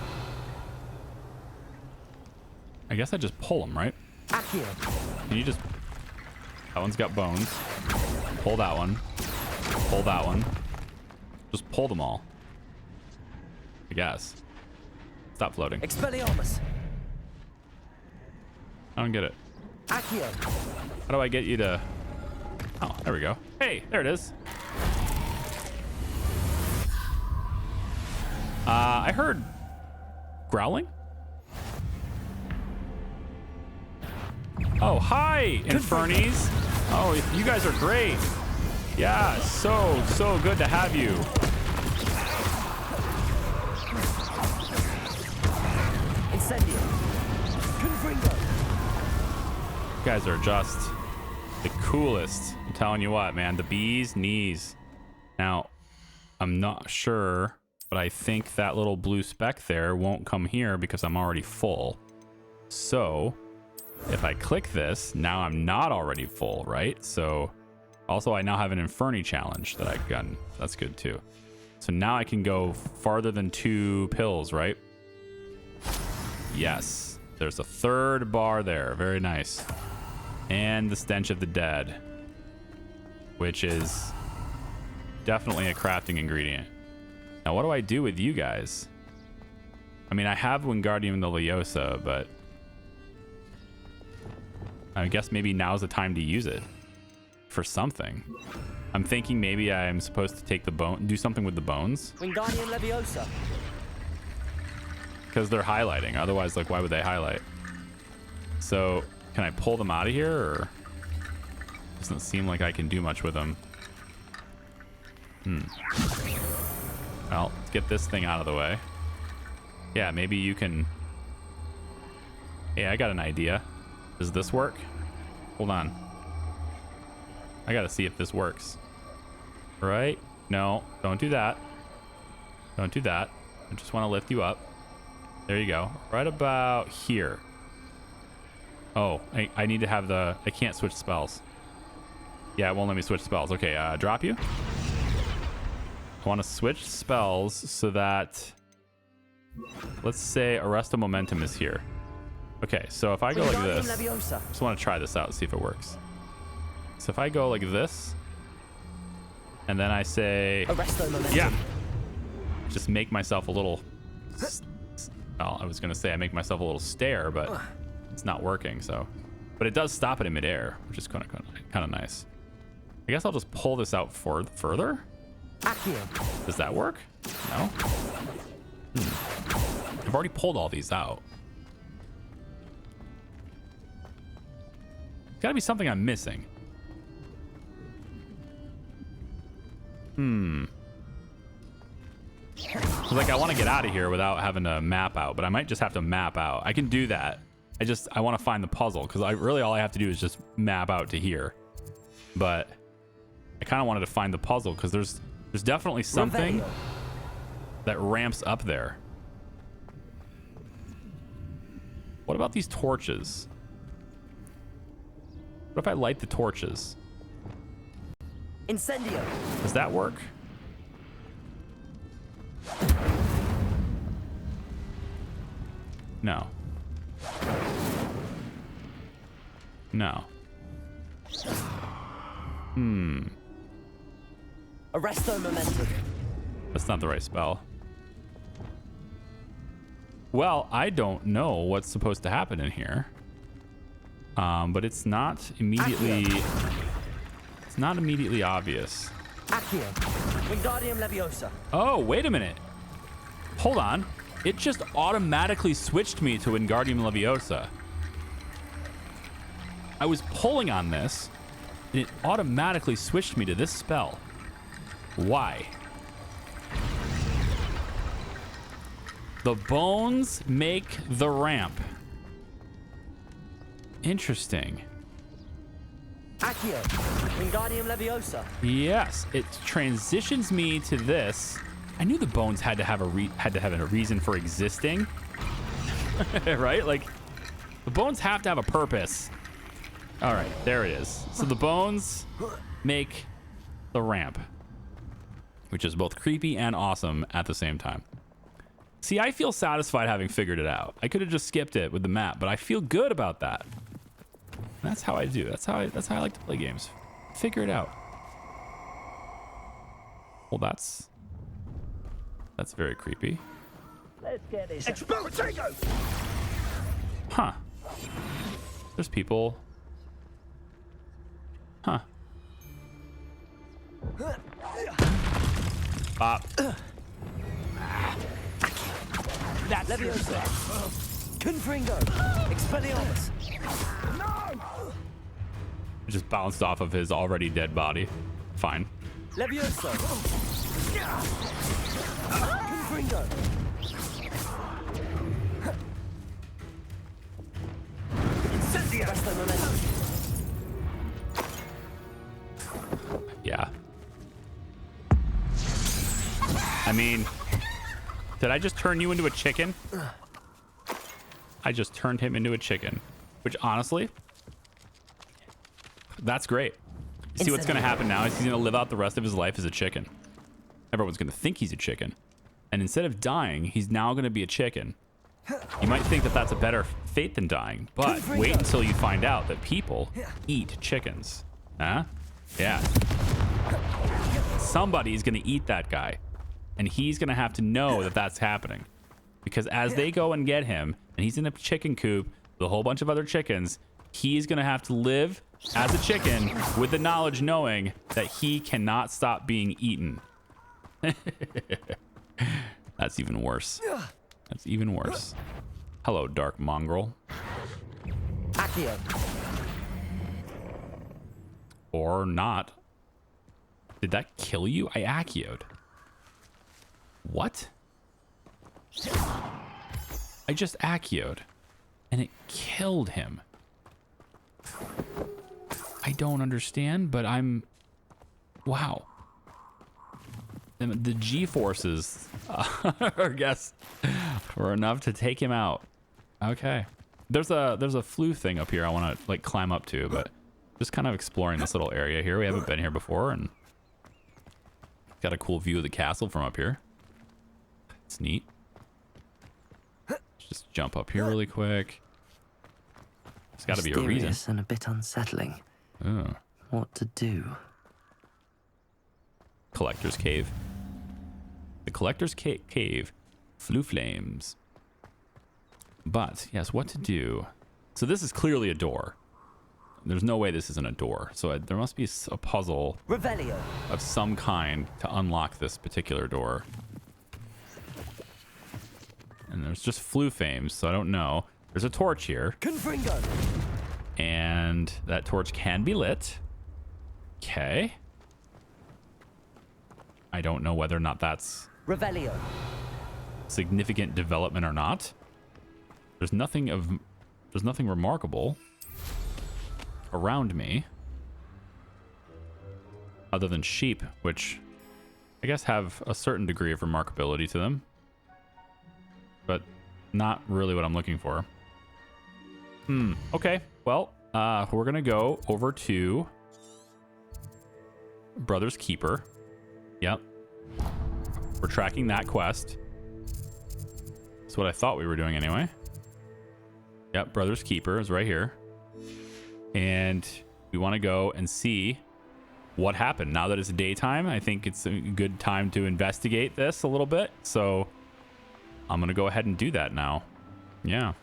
I guess I just pull them, right? Accio. Can you just... That one's got bones. Pull that one. Pull that one. Just pull them all. I guess. Stop floating. Expelliarmus. I don't get it. Accio. How do I get you to... Oh, there we go. Hey, there it is. I heard growling. Oh, hi, Infernies. Oh, you guys are great. Yeah, so good to have you. Incendio. Confringo. You guys are just the coolest. I'm telling you what, man. The bee's knees. Now, I'm not sure, but I think that little blue speck there won't come here because I'm already full. So... if I click this, now I'm not already full, right? So also I now have an Inferni challenge that I've gotten. That's good too. So now I can go farther than 2 pills, right? Yes. There's a 3rd bar there. Very nice. And the stench of the dead, which is definitely a crafting ingredient. Now what do I do with you guys? I mean, I have Wingardium Leviosa, but I guess maybe now's the time to use it for something. I'm thinking maybe I'm supposed to take the bone, do something with the bones. Wingardium Leviosa. Because they're highlighting. Otherwise, like, why would they highlight? So, can I pull them out of here, or doesn't seem like I can do much with them? Well, let's get this thing out of the way. Yeah, maybe you can... Hey, I got an idea. Does this work? Hold on. I gotta see if this works. Right? No, don't do that. Don't do that. I just want to lift you up. There you go. Right about here. Oh, I need to have the... I can't switch spells. Yeah, it won't let me switch spells. Okay, drop you. I want to switch spells so that... Let's say Arrest of Momentum is here. Okay, so if I go like this, just want to try this out, see if it works. So if I go like this, and then I say, yeah, just make myself a little, well, I was going to say I make myself a little stare, but it's not working, so. But it does stop it in midair, which is kind of nice. I guess I'll just pull this out further. Does that work? No? I've already pulled all these out. Gotta be something I'm missing. Like, I want to get out of here without having to map out, but I might just have to map out. I can do that. I want to find the puzzle, because all I have to do is just map out to here. But I kind of wanted to find the puzzle, because there's definitely something that ramps up there. What about these torches? What if I light the torches? Incendio. Does that work? No. No. Arresto momentum. That's not the right spell. Well, I don't know what's supposed to happen in here. But it's not immediately... It's not immediately obvious. Accio. Wingardium Leviosa. Oh, wait a minute. Hold on. It just automatically switched me to Wingardium Leviosa. I was pulling on this, and it automatically switched me to this spell. Why? The bones make the ramp. Interesting. Accio. Wingardium Leviosa. Yes, it transitions me to this. I knew the bones had to have a reason for existing, right? Like, the bones have to have a purpose. All right, there it is. So the bones make the ramp, which is both creepy and awesome at the same time. See, I feel satisfied having figured it out. I could have just skipped it with the map, but I feel good about that. That's how I do. That's how I like to play games. Figure it out. Well, that's very creepy. Let's get this. Explotago! Huh. There's people. Huh. Bop. That's Leviosa. Confringo. Expelliarmus. It just bounced off of his already dead body. Fine. Leviosa. Confringo. Incendio. Arresto momentum. Yeah. I mean, did I just turn you into a chicken? I just turned him into a chicken, which honestly, that's great. You see what's going to happen now is he's going to live out the rest of his life as a chicken. Everyone's going to think he's a chicken. And instead of dying, he's now going to be a chicken. You might think that that's a better fate than dying, but wait until you find out that people eat chickens. Huh? Yeah. Somebody's going to eat that guy. And he's going to have to know that that's happening. Because as they go and get him, and he's in a chicken coop with a whole bunch of other chickens, he's going to have to live as a chicken with the knowledge knowing that he cannot stop being eaten. That's even worse. That's even worse. Hello, dark mongrel. Accio. Or not. Did that kill you? I Accio'd. What? I just Accio'd, and it killed him. I don't understand, but I'm... Wow. And the G-forces, I guess, were enough to take him out. Okay. There's a flue thing up here I want to, like, climb up to, but just kind of exploring this little area here. We haven't been here before, and got a cool view of the castle from up here. It's neat. Let's just jump up here really quick. There's got to be a reason. Mysterious and a bit unsettling. Oh. What to do? Collector's Cave. The Collector's Cave. Flew flames. But, yes, what to do? So this is clearly a door. There's no way this isn't a door. So there must be a puzzle Revelio. of some kind to unlock this particular door. And there's just flu fames, so I don't know. There's a torch here. Confringo. And that torch can be lit. Okay. I don't know whether or not that's Revelio. significant development or not. There's nothing remarkable around me other than sheep, which I guess have a certain degree of remarkability to them, but not really what I'm looking for. Okay. Well, we're gonna go over to Brother's Keeper. Yep. We're tracking that quest. That's what I thought we were doing anyway. Yep, Brother's Keeper is right here. And we want to go and see what happened. Now that it's daytime, I think it's a good time to investigate this a little bit. So I'm going to go ahead and do that now. Yeah.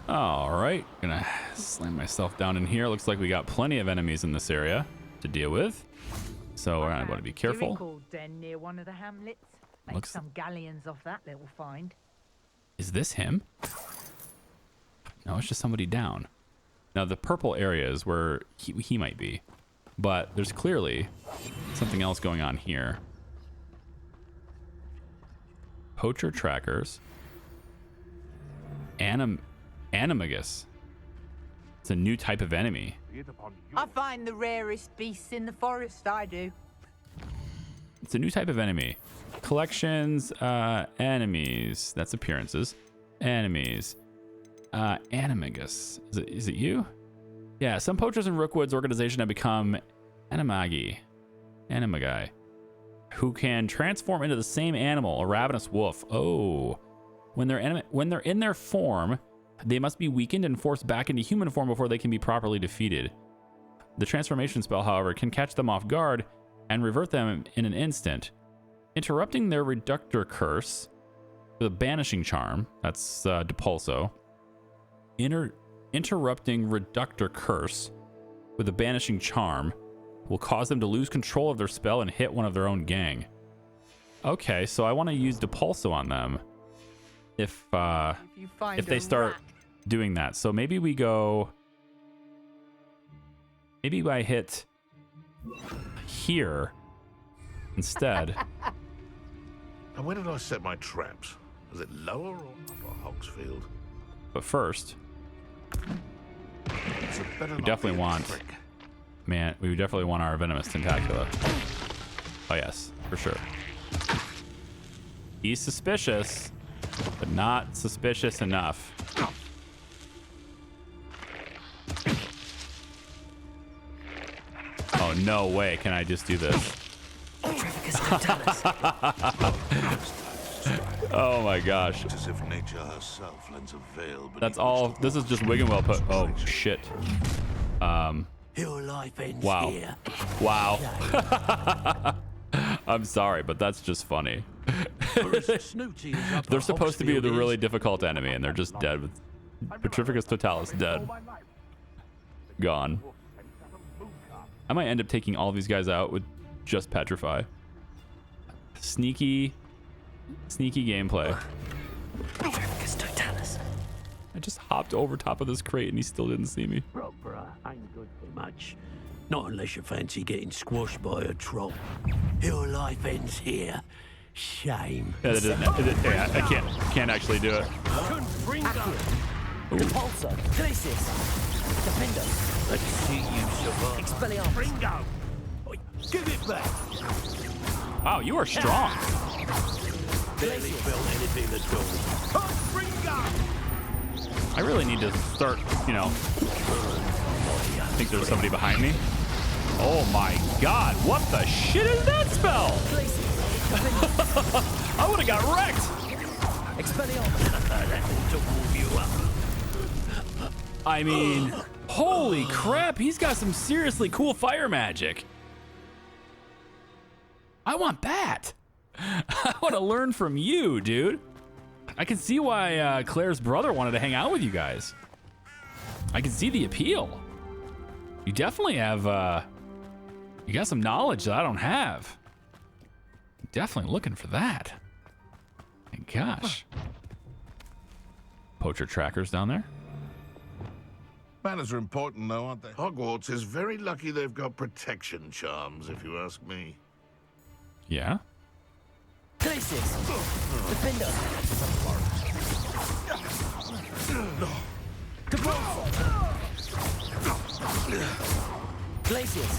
All right. Gonna slam myself down in here. Looks like we got plenty of enemies in this area to deal with. So we're going to be careful. Den near one of the hamlets. Make Looks... some galleons off that little find. Is this him? No, it's just somebody down. Now the purple area is where he might be, but there's clearly something else going on here. Poacher trackers. Animagus. It's a new type of enemy. I find the rarest beasts in the forest, I do. It's a new type of enemy. Collections, enemies. That's appearances. Enemies. Animagus. Is it you? Yeah, some poachers in Rookwood's organization have become Animagi, who can transform into the same animal, a ravenous wolf. Oh, when they're in their form, they must be weakened and forced back into human form before they can be properly defeated. The transformation spell, however, can catch them off guard and revert them in an instant, interrupting their reductor curse with a banishing charm. That's Depulso. Interrupting reductor curse with a banishing charm will cause them to lose control of their spell and hit one of their own gang. Okay, so I want to use Depulso on them if they start doing that. So maybe we go. Maybe I hit here instead. And where did I set my traps? Was it lower or upper Hogsfield? But first, we definitely want, we definitely want our venomous tentacula. Oh yes, for sure. He's suspicious, but not suspicious enough. Oh, no way can I just do this. Oh my gosh. As if nature herself lends a veil. That's all. This is just Wiggenwell put. Oh shit. Your life ends wow. here. Wow. I'm sorry, but that's just funny. They're supposed to be the really difficult enemy, and they're just dead. With Petrificus Totalis dead. Gone. I might end up taking all of these guys out with just Petrify. Sneaky gameplay. I just hopped over top of this crate and he still didn't see me. Rockborough ain't good for much. Not unless you fancy getting squashed by a troll. Your life ends here. Shame. Yeah, yeah, I can't actually do it. Repulsor, Glacis, Defender. Let's see you survive. Expelliarmus. Ringo! Give it back! Wow, you are strong. Barely felt anything at all. I really need to start, I think there's somebody behind me. Oh my god, what the shit is that spell? I would have got wrecked. I mean, holy crap, he's got some seriously cool fire magic. I want that. I want to learn from you, dude. I can see why Claire's brother wanted to hang out with you guys. I can see the appeal. You definitely have, you got some knowledge that I don't have. Definitely looking for that. My gosh. Poacher trackers down there. Manners are important, though, aren't they? Hogwarts is very lucky they've got protection charms, if you ask me. Yeah? Glacius! Defender! Glacius!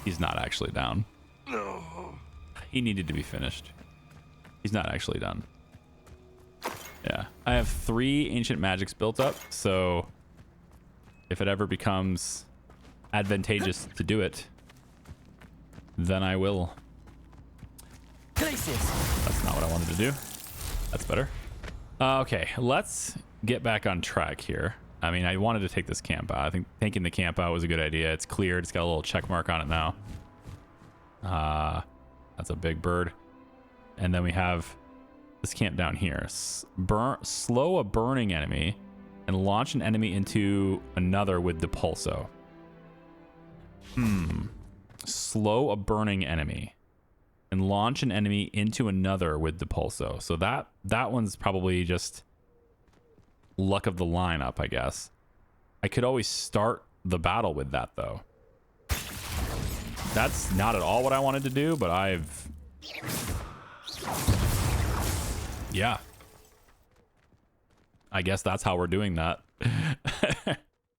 He's not actually down. He needed to be finished. He's not actually done. Yeah. I have 3 ancient magics built up, so if it ever becomes advantageous to do it, then I will. That's not what I wanted to do. That's better. Okay, let's get back on track here. I mean, I wanted to take this camp out. I think taking the camp out was a good idea. It's cleared. It's got a little check mark on it now. That's a big bird. And then we have this camp down here. Slow a burning enemy and launch an enemy into another with the pulso. Slow a burning enemy and launch an enemy into another with the pulso. So that one's probably just luck of the lineup, I guess. I could always start the battle with that, though. That's not at all what I wanted to do, but yeah. I guess that's how we're doing that.